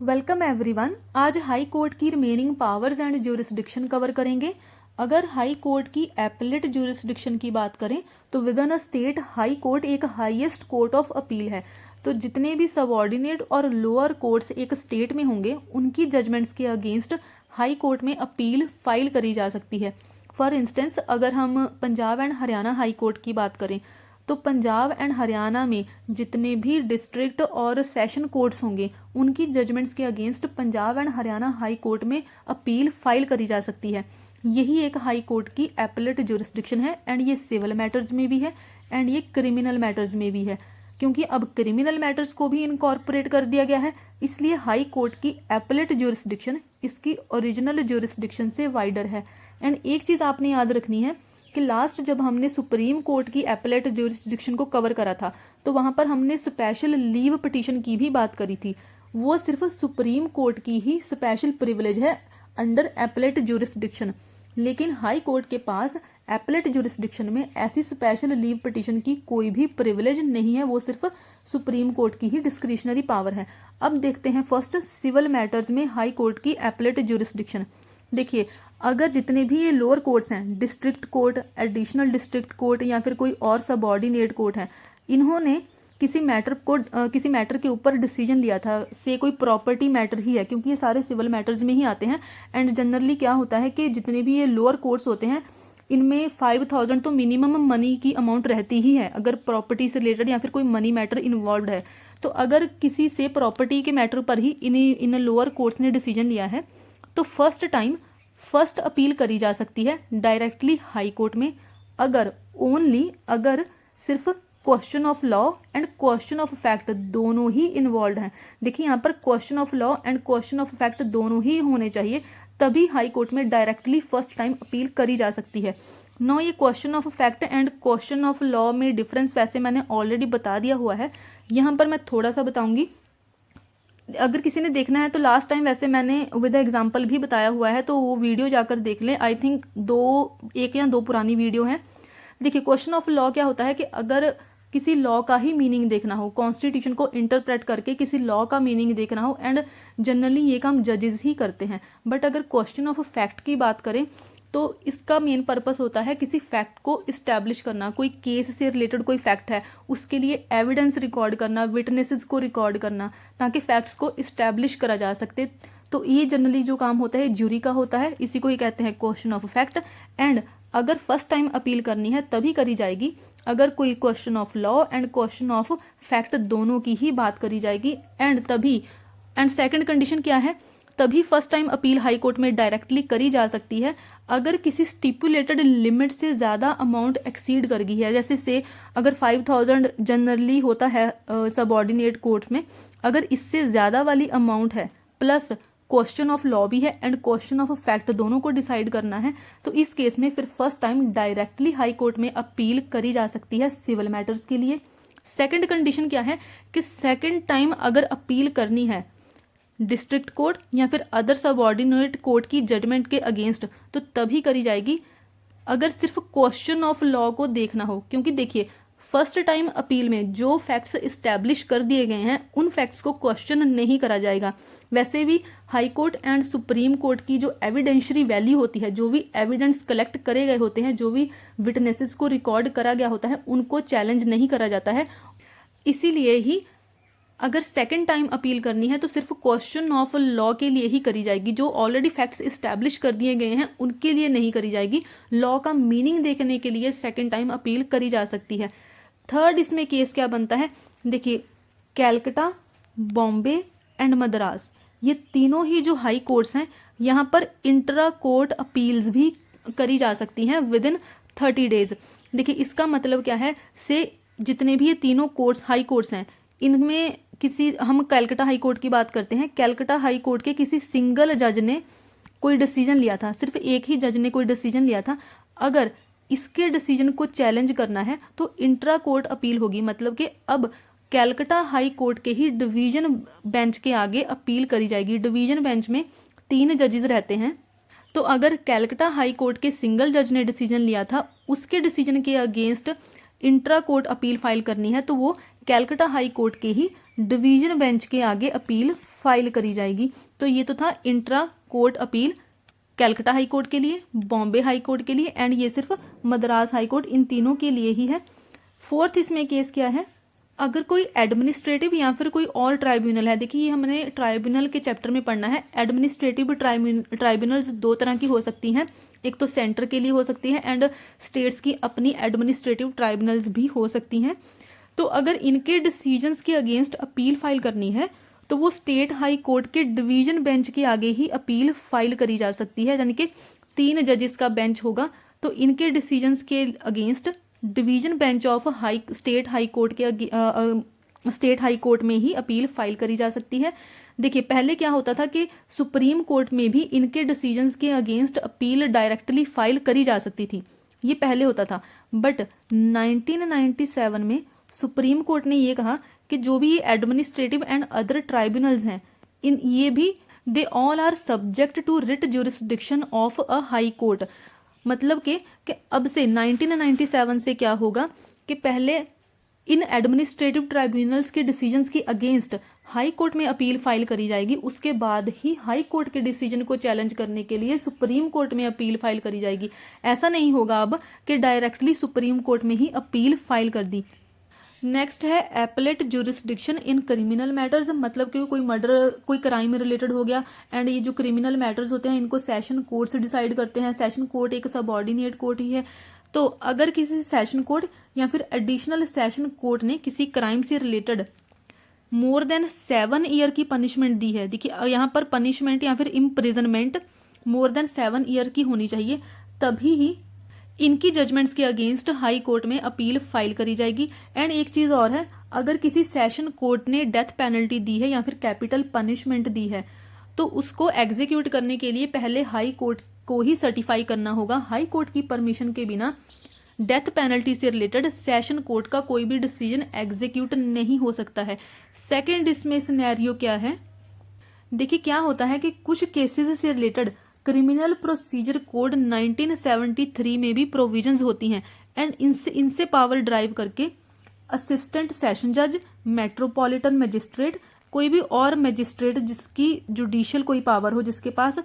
Welcome everyone. आज high court की remaining powers and jurisdiction cover करेंगे। अगर हाई कोर्ट की एपेलेट ज्यूरिसडिक्शन की बात करें तो with in a state high court एक हाईएस्ट कोर्ट ऑफ अपील है। तो जितने भी सबऑर्डिनेट और लोअर कोर्ट्स एक स्टेट में होंगे उनकी जजमेंट्स के अगेंस्ट हाई कोर्ट में अपील फाइल करी जा सकती है। फॉर इंस्टेंस अगर हम Punjab and Haryana high court की बात करें तो पंजाब एंड हरियाणा में जितने भी डिस्ट्रिक्ट और सेशन कोर्ट्स होंगे उनकी जजमेंट्स के against Punjab and Haryana high court में अपील फाइल करी जा सकती है। यही एक हाई कोर्ट की एपेलेट ज्यूरिसडिक्शन है एंड ये सिविल मैटर्स में भी है एंड ये क्रिमिनल मैटर्स में भी है, क्योंकि अब क्रिमिनल मैटर्स को भी इनकॉर्पोरेट कर दिया गया है। इसलिए हाई कोर्ट की एपेलेट ज्यूरिसडिक्शन इसकी ओरिजिनल ज्यूरिसडिक्शन से वाइडर है। एंड एक चीज़ आपने याद रखनी है कि लास्ट जब हमने सुप्रीम कोर्ट की एपेलेट ज्यूरिसडिक्शन को कवर करा था तो वहां पर हमने स्पेशल लीव पिटीशन की भी बात करी थी। वो सिर्फ सुप्रीम कोर्ट की ही स्पेशल प्रिविलेज है अंडर एपेलेट ज्यूरिसडिक्शन, लेकिन हाई कोर्ट के पास एपेलेट ज्यूरिसडिक्शन में ऐसी स्पेशल लीव पिटीशन की कोई भी प्रिविलेज नहीं है। वो सिर्फ सुप्रीम कोर्ट की ही डिस्क्रिशनरी पावर है। अब देखते हैं फर्स्ट सिविल मैटर्स में हाई कोर्ट की एपेलेट ज्यूरिसडिक्शन। देखिए, अगर जितने भी ये लोअर कोर्ट्स हैं, district court, additional district court या फिर कोई और सबऑर्डिनेट कोर्ट है, इन्होंने किसी मैटर के ऊपर डिसीजन लिया था, से कोई प्रॉपर्टी मैटर ही है, क्योंकि ये सारे सिविल मैटर्स में ही आते हैं। एंड जनरली क्या होता है कि जितने भी ये लोअर कोर्ट्स होते हैं इनमें 5,000 तो मिनिमम मनी की अमाउंट रहती ही है अगर प्रॉपर्टी से रिलेटेड या फिर कोई मनी मैटर इन्वॉल्व है। तो अगर किसी से प्रॉपर्टी के मैटर पर ही इन लोअर कोर्ट्स ने डिसीजन लिया है तो फर्स्ट अपील करी जा सकती है डायरेक्टली हाई कोर्ट में, अगर सिर्फ question of law and question of fact दोनों ही इन्वॉल्व हैं। देखिए, यहाँ पर question of law and question of fact दोनों ही होने चाहिए, तभी हाई कोर्ट में डायरेक्टली फर्स्ट टाइम अपील करी जा सकती है। नो, ये question of fact and question of law में डिफरेंस वैसे मैंने ऑलरेडी बता दिया हुआ है, यहाँ पर मैं थोड़ा सा बताऊंगी। अगर किसी ने देखना है तो लास्ट टाइम वैसे मैंने विद एग्जांपल भी बताया हुआ है, तो वो वीडियो जाकर देख लें। आई थिंक एक या दो पुरानी वीडियो हैं। देखिए, क्वेश्चन ऑफ लॉ क्या होता है कि अगर किसी लॉ का ही मीनिंग देखना हो, कॉन्स्टिट्यूशन को इंटरप्रेट करके किसी लॉ का मीनिंग देखना हो, एंड जनरली ये काम जजेस ही करते हैं। बट अगर क्वेश्चन ऑफ फैक्ट की बात करें तो इसका मेन पर्पस होता है किसी फैक्ट को इस्टेब्लिश करना। कोई केस से रिलेटेड कोई फैक्ट है, उसके लिए एविडेंस रिकॉर्ड करना, विटनेसेस को रिकॉर्ड करना, ताकि फैक्ट्स को इस्टेब्लिश करा जा सकते। तो ये जनरली जो काम होता है ज्यूरी का होता है, इसी को ही कहते हैं क्वेश्चन ऑफ फैक्ट। एंड अगर फर्स्ट टाइम अपील करनी है तभी करी जाएगी अगर कोई question of law and question of fact दोनों की ही बात करी जाएगी। एंड सेकंड कंडीशन क्या है, तभी first time appeal high court में डायरेक्टली करी जा सकती है अगर किसी स्टिपुलेटेड लिमिट से ज़्यादा अमाउंट एक्सीड कर गई है। जैसे से अगर 5,000 जनरली होता है सबऑर्डिनेट कोर्ट में, अगर इससे ज़्यादा वाली अमाउंट है प्लस क्वेश्चन ऑफ लॉ भी है एंड क्वेश्चन ऑफ फैक्ट दोनों को डिसाइड करना है, तो इस केस में फिर first time directly high court में अपील करी जा सकती है सिविल मैटर्स के लिए। सेकंड कंडीशन क्या है कि सेकंड टाइम अगर अपील करनी है डिस्ट्रिक्ट कोर्ट या फिर अदर सबऑर्डिनेट कोर्ट की जजमेंट के अगेंस्ट तो तभी करी जाएगी अगर सिर्फ क्वेश्चन ऑफ लॉ को देखना हो। क्योंकि देखिए, फर्स्ट टाइम अपील में जो फैक्ट्स इस्टेब्लिश कर दिए गए हैं उन फैक्ट्स को क्वेश्चन नहीं करा जाएगा। वैसे भी high court and supreme court की जो एविडेंशरी वैल्यू होती है, जो भी एविडेंस कलेक्ट करे गए होते हैं, जो भी विटनेसेस को रिकॉर्ड करा गया होता है, उनको चैलेंज नहीं करा जाता है। इसीलिए ही अगर सेकंड टाइम अपील करनी है तो सिर्फ क्वेश्चन ऑफ लॉ के लिए ही करी जाएगी। जो ऑलरेडी फैक्ट्स इस्टेब्लिश कर दिए गए हैं उनके लिए नहीं करी जाएगी। लॉ का मीनिंग देखने के लिए सेकंड टाइम अपील करी जा सकती है। थर्ड इसमें केस क्या बनता है, देखिए, कैलकटा, बॉम्बे एंड मद्रास, ये तीनों ही जो हाई कोर्ट्स हैं यहाँ पर इंट्रा कोर्ट अपील्स भी करी जा सकती हैं विद इन 30 डेज। देखिए, इसका मतलब क्या है, से जितने भी ये तीनों कोर्ट्स हाई कोर्ट्स हैं इनमें हम कैलकटा हाई कोर्ट की बात करते हैं। कैलकटा हाई कोर्ट के किसी सिंगल जज ने कोई डिसीजन लिया था, सिर्फ एक ही जज ने कोई डिसीजन लिया था। अगर इसके डिसीजन को चैलेंज करना है तो इंट्रा कोर्ट अपील होगी, मतलब कि अब कैलकटा हाई कोर्ट के ही डिवीजन बेंच के आगे अपील करी जाएगी। डिवीजन बेंच में 3 जजेस रहते हैं, तो अगर कैलकटा हाई कोर्ट के सिंगल जज ने डिसीजन लिया था उसके डिसीजन के against intra court appeal file करनी है तो वो कैलकटा हाई कोर्ट के ही डिवीजन बेंच के आगे अपील फाइल करी जाएगी। तो ये तो था intra court appeal Calcutta high court के लिए, बॉम्बे हाई कोर्ट के लिए एंड ये सिर्फ मद्रास हाई कोर्ट, इन तीनों के लिए ही है। फोर्थ इसमें केस क्या है, अगर कोई एडमिनिस्ट्रेटिव या फिर कोई और ट्राइब्यूनल है, देखिए ये हमने ट्राइब्यूनल के चैप्टर में पढ़ना है। एडमिनिस्ट्रेटिव ट्राइब्यूनल्स दो तरह की हो सकती हैं, एक तो सेंटर के लिए हो सकती है एंड स्टेट्स की अपनी एडमिनिस्ट्रेटिव ट्राइब्यूनल्स भी हो सकती हैं। तो अगर इनके डिसीजंस के अगेंस्ट अपील फाइल करनी है तो वो स्टेट हाई कोर्ट के डिवीजन बेंच के आगे ही अपील फाइल करी जा सकती है, यानी कि 3 जजेस का बेंच होगा। तो इनके डिसीजंस के against division bench of state high court के स्टेट हाई कोर्ट में ही अपील फाइल करी जा सकती है। देखिए पहले क्या होता था कि सुप्रीम कोर्ट में भी इनके डिसीजंस के अगेंस्ट अपील डायरेक्टली फाइल करी जा सकती थी, ये पहले होता था। बट 1997 में सुप्रीम कोर्ट ने ये कहा कि जो भी ये एडमिनिस्ट्रेटिव एंड अदर ट्राइब्यूनल्स हैं, इन ये भी they all are subject to writ jurisdiction of a high court. मतलब कि अब से 1997 से क्या होगा कि पहले इन एडमिनिस्ट्रेटिव ट्राइब्यूनल्स के डिसीजंस के अगेंस्ट हाई कोर्ट में अपील फाइल करी जाएगी, उसके बाद ही हाई कोर्ट के डिसीजन को चैलेंज करने के लिए सुप्रीम कोर्ट में अपील फाइल करी जाएगी। ऐसा नहीं होगा अब कि डायरेक्टली सुप्रीम कोर्ट में ही अपील फाइल कर दी। नेक्स्ट है appellate jurisdiction in criminal matters, मतलब कि कोई मर्डर, कोई क्राइम रिलेटेड हो गया एंड ये जो क्रिमिनल मैटर्स होते हैं इनको सेशन कोर्ट से डिसाइड करते हैं। सेशन कोर्ट एक सबऑर्डिनेट कोर्ट ही है। तो अगर किसी सेशन कोर्ट या फिर एडिशनल सेशन कोर्ट ने किसी क्राइम से रिलेटेड मोर देन 7 ईयर की पनिशमेंट दी है, देखिए यहाँ पर पनिशमेंट या फिर इम्प्रिजनमेंट मोर देन 7 ईयर की होनी चाहिए, तभी ही इनकी जजमेंट्स के अगेंस्ट हाई कोर्ट में अपील फाइल करी जाएगी। एंड एक चीज और है, अगर किसी सेशन कोर्ट ने डेथ पेनल्टी दी है या फिर कैपिटल पनिशमेंट दी है तो उसको एग्जीक्यूट करने के लिए पहले हाई कोर्ट को ही सर्टिफाई करना होगा। हाई कोर्ट की परमिशन के बिना डेथ पेनल्टी से रिलेटेड सेशन कोर्ट का कोई भी डिसीजन एग्जीक्यूट नहीं हो सकता है। सेकेंड इसमें सिनेरियो क्या है, देखिए क्या होता है कि कुछ केसेस से रिलेटेड क्रिमिनल प्रोसीजर कोड 1973 में भी प्रोविजंस होती हैं एंड इनसे पावर ड्राइव करके असिस्टेंट सेशन जज, मेट्रोपॉलिटन मजिस्ट्रेट, कोई भी और मजिस्ट्रेट जिसकी जुडिशियल कोई पावर हो जिसके पास,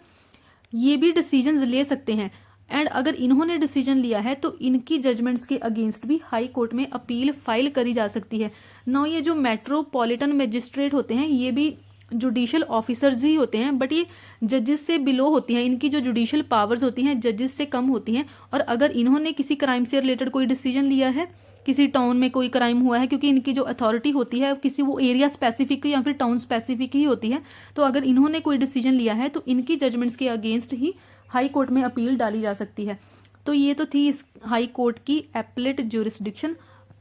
ये भी डिसीजंस ले सकते हैं। एंड अगर इन्होंने डिसीजन लिया है तो इनकी जजमेंट्स के अगेंस्ट भी हाई कोर्ट में अपील फाइल करी जा सकती है। ना ये जो मेट्रोपॉलिटन मजिस्ट्रेट होते हैं ये भी जुडिशियल ऑफिसर्स ही होते हैं, बट ये जजेस से बिलो होती हैं, इनकी जो जुडिशियल पावर्स होती हैं जजेस से कम होती हैं। और अगर इन्होंने किसी क्राइम से रिलेटेड कोई डिसीजन लिया है, किसी टाउन में कोई क्राइम हुआ है, क्योंकि इनकी जो अथॉरिटी होती है किसी वो एरिया स्पेसिफिक या फिर टाउन स्पेसिफिक ही होती है, तो अगर इन्होंने कोई डिसीजन लिया है तो इनकी जजमेंट्स के अगेंस्ट ही हाई कोर्ट में अपील डाली जा सकती है। तो ये तो थी इस हाई कोर्ट की एपलेट ज्यूरिसडिक्शन।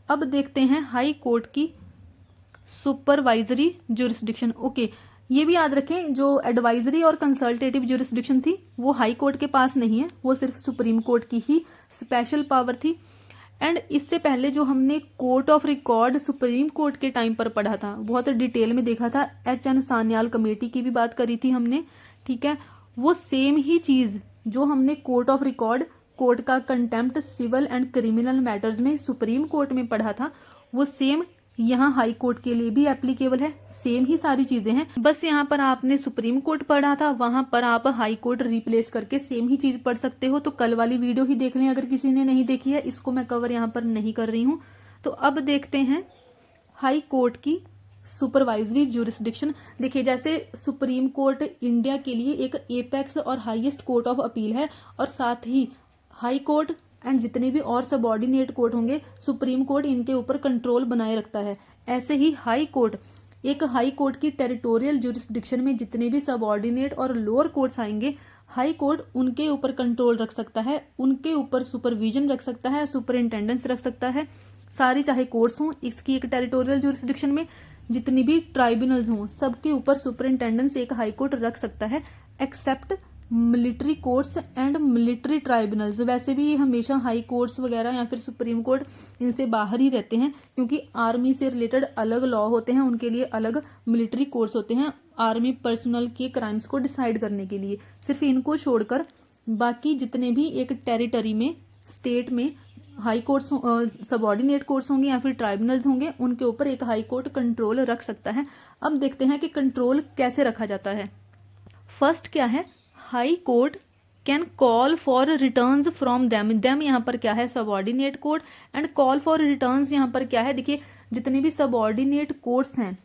अब देखते हैं हाई कोर्ट की सुपरवाइजरी ज्यूरिसडिक्शन। ओके, ये भी याद रखें जो एडवाइजरी और कंसल्टेटिव ज्यूरिसडिक्शन थी वो हाई कोर्ट के पास नहीं है, वो सिर्फ सुप्रीम कोर्ट की ही स्पेशल पावर थी। एंड इससे पहले जो हमने court of record supreme court के टाइम पर पढ़ा था, बहुत डिटेल में देखा था, HN सान्याल कमेटी की भी बात करी थी हमने, ठीक है, वो सेम ही चीज जो हमने कोर्ट ऑफ रिकॉर्ड, कोर्ट का contempt, civil and criminal matters में सुप्रीम कोर्ट में पढ़ा था, वो सेम यहाँ हाई कोर्ट के लिए भी एप्लीकेबल है। सेम ही सारी चीजें हैं, बस यहाँ पर आपने सुप्रीम कोर्ट पढ़ा था, वहां पर आप हाई कोर्ट रिप्लेस करके सेम ही चीज पढ़ सकते हो। तो कल वाली वीडियो ही देख लें अगर किसी ने नहीं देखी है, इसको मैं कवर यहाँ पर नहीं कर रही हूँ। तो अब देखते हैं हाई कोर्ट की सुपरवाइजरी ज्यूरिसडिक्शन। देखिए जैसे सुप्रीम कोर्ट इंडिया के लिए एक एपेक्स और हाईएस्ट कोर्ट ऑफ अपील है, और साथ ही हाई कोर्ट एंड जितने भी और सबऑर्डिनेट कोर्ट होंगे सुप्रीम कोर्ट इनके ऊपर कंट्रोल बनाए रखता है। ऐसे ही हाई कोर्ट, एक हाई कोर्ट की टेरिटोरियल ज्यूरिसडिक्शन में जितने भी सबऑर्डिनेट और लोअर कोर्ट्स आएंगे, हाई कोर्ट उनके ऊपर कंट्रोल रख सकता है, उनके ऊपर सुपरविजन रख सकता है, सुपरिंटेंडेंस रख सकता है। सारी चाहे कोर्ट्स हों, इसकी एक टेरिटोरियल ज्यूरिसडिक्शन में जितनी भी ट्राइब्यूनल्स हों, सबके ऊपर सुपरिंटेंडेंस एक हाई कोर्ट रख सकता है, except military courts and military tribunals. वैसे भी ये हमेशा हाई कोर्ट्स वगैरह या फिर सुप्रीम कोर्ट इनसे बाहर ही रहते हैं, क्योंकि आर्मी से रिलेटेड अलग लॉ होते हैं, उनके लिए अलग मिलिट्री कोर्ट्स होते हैं आर्मी पर्सनल के क्राइम्स को डिसाइड करने के लिए। सिर्फ इनको छोड़कर बाकी जितने भी एक टेरिटरी में, स्टेट में हाई कोर्ट्स सबऑर्डिनेट कोर्ट्स होंगे या फिर ट्राइब्यूनल्स होंगे, उनके ऊपर एक हाई कोर्ट कंट्रोल रख सकता है। अब देखते हैं कि कंट्रोल कैसे रखा जाता है। फर्स्ट क्या है, high court can call for returns from them यहाँ पर क्या है, subordinate court, and call for returns यहाँ पर क्या है, देखिए जितने भी सबऑर्डिनेट कोर्ट्स हैं,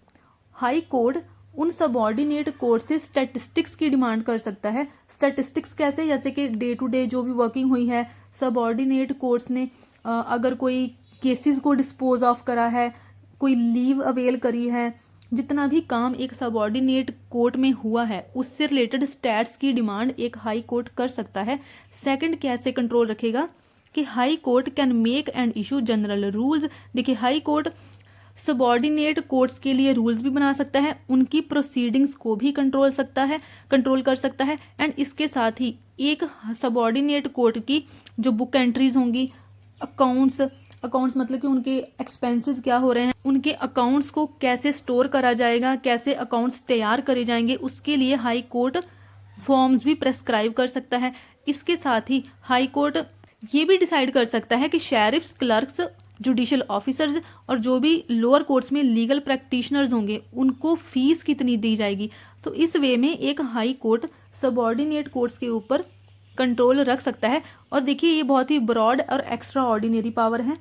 हाई कोर्ट उन सबऑर्डिनेट कोर्ट से स्टैटिस्टिक्स की डिमांड कर सकता है। स्टैटिस्टिक्स कैसे, जैसे कि डे टू डे जो भी वर्किंग हुई है सबऑर्डिनेट कोर्ट्स ने, अगर कोई केसेस को डिस्पोज ऑफ करा है, कोई लीव अवेल करी है, जितना भी काम एक सबऑर्डिनेट कोर्ट में हुआ है उससे रिलेटेड स्टैट्स की डिमांड एक हाई कोर्ट कर सकता है। सेकंड कैसे कंट्रोल रखेगा कि high court can make and issue general rules. देखिए हाई कोर्ट सबऑर्डिनेट कोर्ट्स के लिए रूल्स भी बना सकता है, उनकी प्रोसीडिंग्स को भी कंट्रोल कर सकता है, एंड इसके साथ ही एक सबऑर्डिनेट कोर्ट की जो बुक एंट्रीज होंगी, अकाउंट्स मतलब कि उनके एक्सपेंसेस क्या हो रहे हैं, उनके अकाउंट्स को कैसे स्टोर करा जाएगा, कैसे अकाउंट्स तैयार करे जाएंगे, उसके लिए हाई कोर्ट फॉर्म्स भी प्रेस्क्राइब कर सकता है। इसके साथ ही हाई कोर्ट ये भी डिसाइड कर सकता है कि शेरिफ्स, क्लर्क्स, जुडिशियल ऑफिसर्स और जो भी लोअर कोर्ट्स में लीगल प्रैक्टिशनर्स होंगे उनको फीस कितनी दी जाएगी। तो इस वे में एक हाई कोर्ट सबऑर्डिनेट कोर्ट्स के ऊपर कंट्रोल रख सकता है। और देखिए ये बहुत ही ब्रॉड और एक्स्ट्रा ऑर्डिनरी पावर है।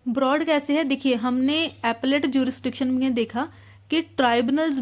ब्रॉड कैसे है, देखिए हमने एपेलेट ज्यूरिसडिक्शन में देखा कि ट्राइब्यूनल्स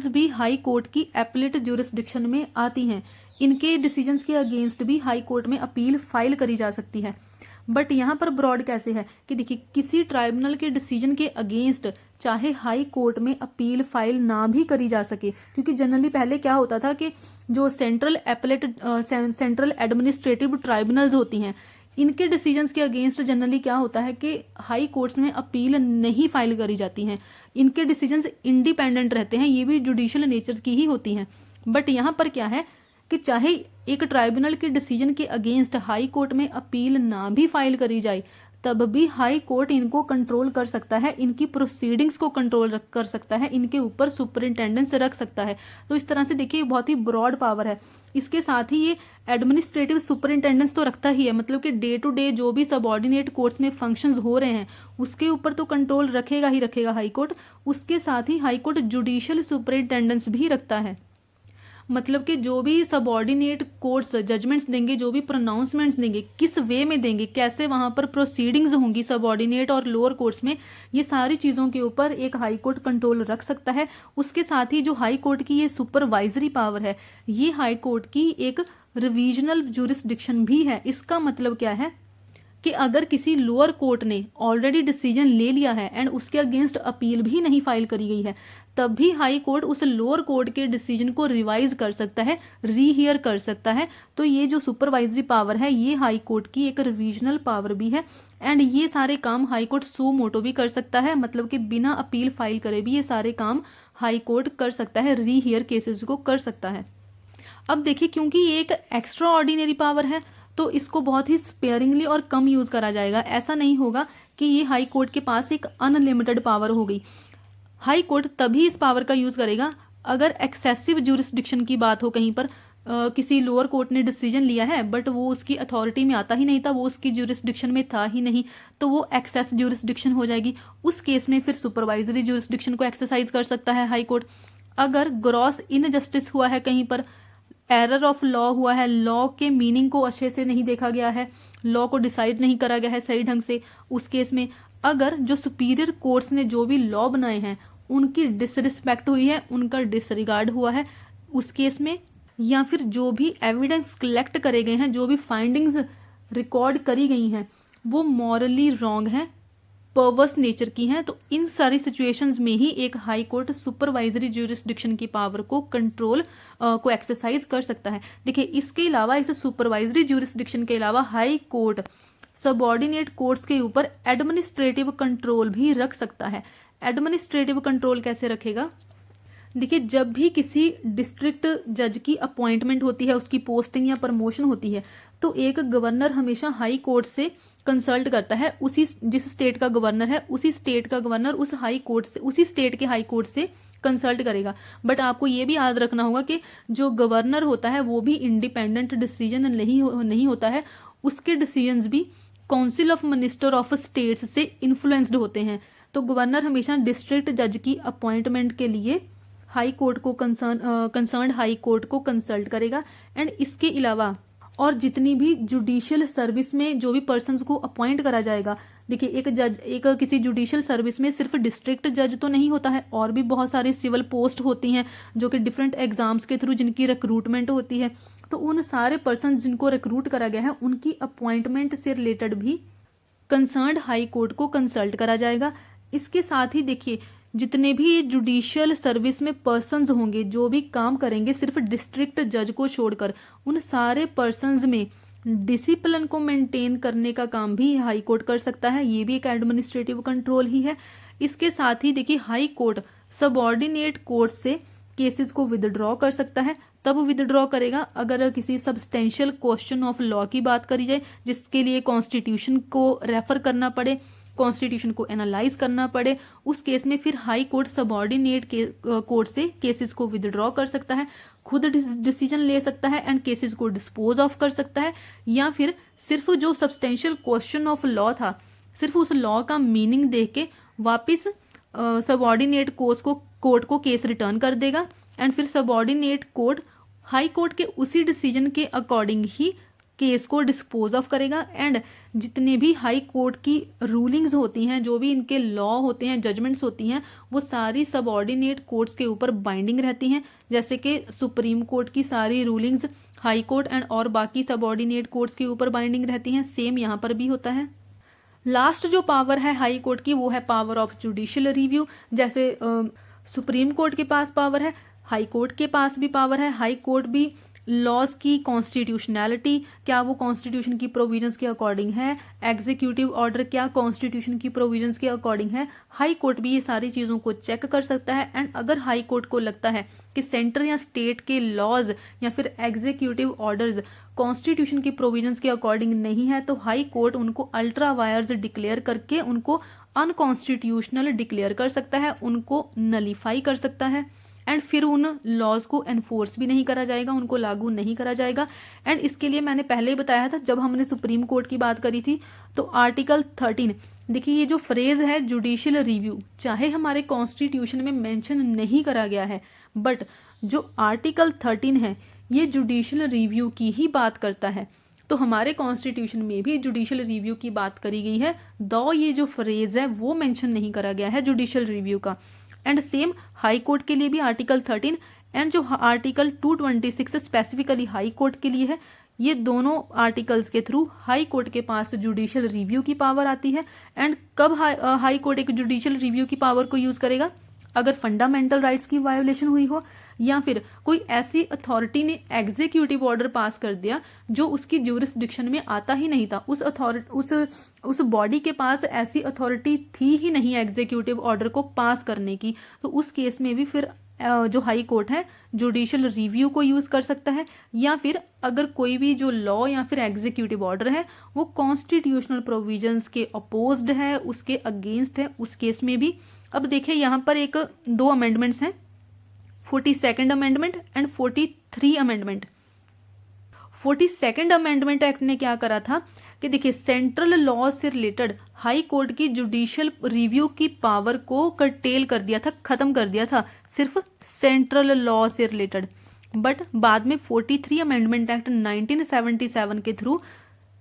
भी हाई कोर्ट की एपेलेट ज्यूरिसडिक्शन में आती हैं, इनके डिसीजंस के अगेंस्ट भी हाई कोर्ट में अपील फाइल करी जा सकती है। बट यहाँ पर ब्रॉड कैसे है कि देखिए किसी ट्राइब्यूनल के डिसीजन के अगेंस्ट चाहे हाई कोर्ट में अपील फाइल ना भी करी जा सके, क्योंकि जनरली पहले क्या होता था कि जो सेंट्रल एडमिनिस्ट्रेटिव ट्राइब्यूनल्स होती हैं, इनके डिसीजंस के अगेंस्ट जनरली क्या होता है कि हाई कोर्ट्स में अपील नहीं फाइल करी जाती हैं, इनके डिसीजंस इंडिपेंडेंट रहते हैं, ये भी जुडिशियल नेचर की ही होती हैं। बट यहाँ पर क्या है कि चाहे एक ट्राइब्यूनल के डिसीजन के अगेंस्ट हाई कोर्ट में अपील ना भी फाइल करी जाए, तब भी हाई कोर्ट इनको कंट्रोल कर सकता है, इनकी प्रोसीडिंग्स को कंट्रोल कर सकता है, इनके ऊपर सुपरिंटेंडेंस रख सकता है। तो इस तरह से देखिए बहुत ही ब्रॉड पावर है। इसके साथ ही ये एडमिनिस्ट्रेटिव सुपरिंटेंडेंस तो रखता ही है, मतलब कि डे टू डे जो भी सबऑर्डिनेट कोर्ट्स में फंक्शंस हो रहे हैं उसके ऊपर तो कंट्रोल रखेगा ही रखेगा हाई कोर्ट। उसके साथ ही हाई कोर्ट जुडिशियल सुपरिंटेंडेंस भी रखता है, मतलब कि जो भी सबऑर्डिनेट कोर्ट्स जजमेंट्स देंगे, जो भी प्रोनाउंसमेंट्स देंगे, किस वे में देंगे, कैसे वहां पर प्रोसीडिंग्स होंगी सबऑर्डिनेट और लोअर कोर्ट्स में, ये सारी चीज़ों के ऊपर एक हाई कोर्ट कंट्रोल रख सकता है। उसके साथ ही जो हाई कोर्ट की ये सुपरवाइजरी पावर है, ये हाई कोर्ट की एक रिवीजनल ज्यूरिसडिक्शन भी है। इसका मतलब क्या है कि अगर किसी लोअर कोर्ट ने ऑलरेडी डिसीजन ले लिया है एंड उसके अगेंस्ट अपील भी नहीं फाइल करी गई है, तब भी हाई कोर्ट उस लोअर कोर्ट के डिसीजन को रिवाइज कर सकता है, रीहियर कर सकता है। तो ये जो सुपरवाइजरी पावर है ये हाई कोर्ट की एक रिवीजनल पावर भी है, एंड ये सारे काम हाई कोर्ट सू मोटो भी कर सकता है, मतलब कि बिना अपील फाइल करे भी ये सारे काम हाई कोर्ट कर सकता है, रीहियर केसेस को कर सकता है। अब देखिए क्योंकि ये एक एक्स्ट्रा ऑर्डिनरी पावर है तो इसको बहुत ही स्पेयरिंगली और कम यूज करा जाएगा। ऐसा नहीं होगा कि ये हाई कोर्ट के पास एक अनलिमिटेड पावर हो गई। हाई कोर्ट तभी इस पावर का यूज करेगा अगर एक्सेसिव ज्यूरिसडिक्शन की बात हो, कहीं पर किसी लोअर कोर्ट ने डिसीजन लिया है बट वो उसकी अथॉरिटी में आता ही नहीं था, वो उसकी ज्यूरिसडिक्शन में था ही नहीं, तो वो एक्सेस ज्यूरिसडिक्शन हो जाएगी। उस केस में फिर सुपरवाइजरी ज्यूरिसडिक्शन को एक्सरसाइज कर सकता है हाई कोर्ट। अगर ग्रॉस इनजस्टिस हुआ है, कहीं पर एरर ऑफ लॉ हुआ है, लॉ के मीनिंग को अच्छे से नहीं देखा गया है, लॉ को डिसाइड नहीं करा गया है सही ढंग से, उस केस में अगर जो सुपीरियर कोर्ट्स ने जो भी लॉ बनाए हैं उनकी डिसरिस्पेक्ट हुई है, उनका डिसरिगार्ड हुआ है, उस केस में, या फिर जो भी एविडेंस कलेक्ट करे गए हैं, जो भी फाइंडिंग्स रिकॉर्ड करी गई हैं वो मॉरली रॉन्ग हैं, परवर्स नेचर की हैं, तो इन सारी सिचुएशंस में ही एक हाई कोर्ट सुपरवाइजरी ज्यूरिसडिक्शन की पावर को कंट्रोल को एक्सरसाइज कर सकता है। देखिए इसके अलावा, इस सुपरवाइजरी ज्यूरिसडिक्शन के अलावा हाई कोर्ट सबऑर्डिनेट कोर्ट्स के ऊपर एडमिनिस्ट्रेटिव कंट्रोल भी रख सकता है। एडमिनिस्ट्रेटिव कंट्रोल कैसे रखेगा, देखिए जब भी किसी डिस्ट्रिक्ट जज की अपॉइंटमेंट होती है, उसकी पोस्टिंग या प्रमोशन होती है, तो एक गवर्नर हमेशा हाई कोर्ट से कंसल्ट करता है। उसी जिस स्टेट का गवर्नर है उसी स्टेट का गवर्नर उस हाई कोर्ट से, उसी स्टेट के हाई कोर्ट से कंसल्ट करेगा। बट आपको ये भी याद रखना होगा कि जो गवर्नर होता है वो भी इंडिपेंडेंट डिसीजन नहीं होता है, उसके डिसीजंस भी council of minister of states से इन्फ्लुएंस्ड होते हैं। तो गवर्नर हमेशा डिस्ट्रिक्ट जज की अपॉइंटमेंट के लिए हाई कोर्ट को कंसर्न हाई कोर्ट को कंसल्ट करेगा। एंड इसके अलावा और जितनी भी जुडिशियल सर्विस में जो भी पर्सन्स को अपॉइंट करा जाएगा, देखिए एक किसी जुडिशियल सर्विस में सिर्फ डिस्ट्रिक्ट जज तो नहीं होता है, और भी बहुत सारी सिविल पोस्ट होती हैं जो कि डिफरेंट एग्जाम्स के थ्रू जिनकी रिक्रूटमेंट होती है। तो उन सारे पर्सन जिनको रिक्रूट करा गया है उनकी अपॉइंटमेंट से रिलेटेड भी कंसर्न्ड हाई कोर्ट को कंसल्ट करा जाएगा। इसके साथ ही देखिए जितने भी जुडिशियल सर्विस में पर्सन्स होंगे जो भी काम करेंगे सिर्फ डिस्ट्रिक्ट जज को छोड़कर, उन सारे पर्सन्स में डिसिप्लिन को मेंटेन करने का काम भी हाई कोर्ट कर सकता है। ये भी एक एडमिनिस्ट्रेटिव कंट्रोल ही है। इसके साथ ही देखिए हाई कोर्ट सबऑर्डिनेट कोर्ट से केसेस को विदड्रॉ कर सकता है। तब विदड्रॉ करेगा अगर किसी सब्सटेंशियल क्वेश्चन ऑफ लॉ की बात करी जाए, जिसके लिए कॉन्स्टिट्यूशन को रेफर करना पड़े, कॉन्स्टिट्यूशन को एनालाइज करना पड़े, उस केस में फिर हाई कोर्ट सबऑर्डिनेट कोर्ट से केसेस को विदड्रॉ कर सकता है, खुद डिसीजन ले सकता है एंड केसेस को डिस्पोज ऑफ कर सकता है, या फिर सिर्फ जो सब्सटेंशियल क्वेश्चन ऑफ लॉ था सिर्फ उस लॉ का मीनिंग देख के वापिस सबऑर्डिनेट कोर्ट को केस रिटर्न कर देगा। एंड फिर सबऑर्डिनेट कोर्ट हाई कोर्ट के उसी डिसीजन के अकॉर्डिंग ही केस को डिस्पोज ऑफ करेगा। एंड जितने भी हाई कोर्ट की रूलिंग्स होती हैं, जो भी इनके लॉ होते हैं, जजमेंट्स होती हैं, वो सारी सबऑर्डिनेट कोर्ट्स के ऊपर बाइंडिंग रहती हैं। जैसे कि सुप्रीम कोर्ट की सारी रूलिंग्स हाई कोर्ट एंड और बाकी सबऑर्डिनेट कोर्ट्स के ऊपर बाइंडिंग रहती हैं, सेम यहाँ पर भी होता है। लास्ट जो पावर है हाई कोर्ट की वो है पावर ऑफ जुडिशियल रिव्यू। जैसे सुप्रीम कोर्ट के पास पावर है, हाई कोर्ट के पास भी पावर है। हाई कोर्ट भी लॉज की कॉन्स्टिट्यूशनैलिटी, क्या वो कॉन्स्टिट्यूशन की प्रोविजंस के अकॉर्डिंग है, एग्जीक्यूटिव ऑर्डर क्या कॉन्स्टिट्यूशन की प्रोविजंस के अकॉर्डिंग है, हाई कोर्ट भी ये सारी चीज़ों को चेक कर सकता है। एंड अगर हाई कोर्ट को लगता है कि सेंटर या स्टेट के लॉज या फिर एग्जीक्यूटिव ऑर्डर्स कॉन्स्टिट्यूशन की प्रोविजंस के अकॉर्डिंग नहीं है, तो हाई कोर्ट उनको अल्ट्रा वायर्स डिक्लेयर करके उनको अनकॉन्स्टिट्यूशनल डिक्लेयर कर सकता है, उनको नलीफाई कर सकता है। एंड फिर उन लॉज को एनफोर्स भी नहीं करा जाएगा, उनको लागू नहीं करा जाएगा। एंड इसके लिए मैंने पहले ही बताया था जब हमने सुप्रीम कोर्ट की बात करी थी, तो आर्टिकल 13 देखिए ये जो फ्रेज है जुडिशियल रिव्यू, चाहे हमारे कॉन्स्टिट्यूशन में मेंशन नहीं करा गया है, बट जो आर्टिकल 13 है ये जुडिशियल रिव्यू की ही बात करता है। तो हमारे कॉन्स्टिट्यूशन में भी जुडिशियल रिव्यू की बात करी गई है, दो ये जो फ्रेज है वो मेंशन नहीं करा गया है जुडिशियल रिव्यू का। एंड सेम हाई कोर्ट के लिए भी आर्टिकल 13 एंड जो आर्टिकल 226 स्पेसिफिकली हाई कोर्ट के लिए है, ये दोनों आर्टिकल्स के थ्रू हाई कोर्ट के पास जुडिशियल रिव्यू की पावर आती है। एंड कब हाई कोर्ट एक जुडिशियल रिव्यू की पावर को यूज करेगा? अगर फंडामेंटल राइट्स की वायोलेशन हुई हो, या फिर कोई ऐसी अथॉरिटी ने एग्जीक्यूटिव ऑर्डर पास कर दिया जो उसकी ज्यूरिसडिक्शन में आता ही नहीं था, उस बॉडी के पास ऐसी अथॉरिटी थी ही नहीं एग्जीक्यूटिव ऑर्डर को पास करने की, तो उस केस में भी फिर जो हाई कोर्ट है जुडिशियल रिव्यू को यूज कर सकता है। या फिर अगर कोई भी जो लॉ या फिर एग्जीक्यूटिव ऑर्डर है वो कॉन्स्टिट्यूशनल प्रोविजंस के अपोज्ड है, उसके अगेंस्ट है, उस केस में भी। अब देखिए यहाँ पर दो अमेंडमेंट्स हैं, 42nd amendment and 43 amendment. 42nd amendment act ने क्या करा था कि देखिए सेंट्रल लॉ से रिलेटेड हाई कोर्ट की जुडिशियल रिव्यू की पावर को कर्टेल कर दिया था, खत्म कर दिया था सिर्फ सेंट्रल लॉ से रिलेटेड। बट बाद में 43 अमेंडमेंट एक्ट 1977 के थ्रू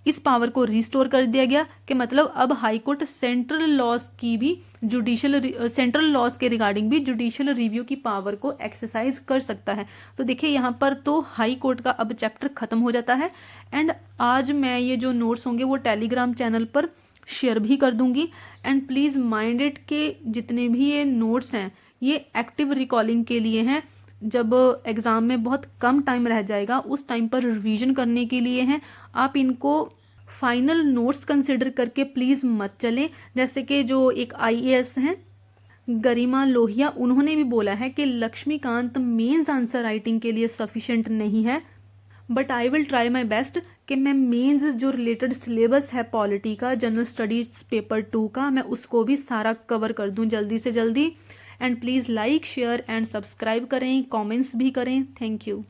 इस पावर को रिस्टोर कर दिया गया कि मतलब अब हाई कोर्ट सेंट्रल लॉज की भी सेंट्रल लॉज के रिगार्डिंग भी जुडिशियल रिव्यू की पावर को एक्सरसाइज कर सकता है। तो देखिए यहाँ पर तो हाई कोर्ट का अब चैप्टर खत्म हो जाता है। एंड आज मैं ये जो नोट्स होंगे वो टेलीग्राम चैनल पर शेयर भी कर दूंगी। एंड प्लीज़ माइंड इट के जितने भी ये नोट्स हैं ये एक्टिव रिकॉलिंग के लिए हैं, जब एग्ज़ाम में बहुत कम टाइम रह जाएगा उस टाइम पर रिवीजन करने के लिए हैं। आप इनको फाइनल नोट्स कंसिडर करके प्लीज़ मत चलें। जैसे कि जो एक IAS हैं गरिमा लोहिया, उन्होंने भी बोला है कि लक्ष्मीकांत मेंस आंसर राइटिंग के लिए सफिशिएंट नहीं है, but I will try my best कि मैं मेंस जो रिलेटेड सिलेबस है पॉलिटी का, जनरल स्टडीज पेपर 2 का, मैं उसको भी सारा कवर कर दूं जल्दी से जल्दी। And please like share and subscribe करें, कमेंट्स भी करें। Thank you.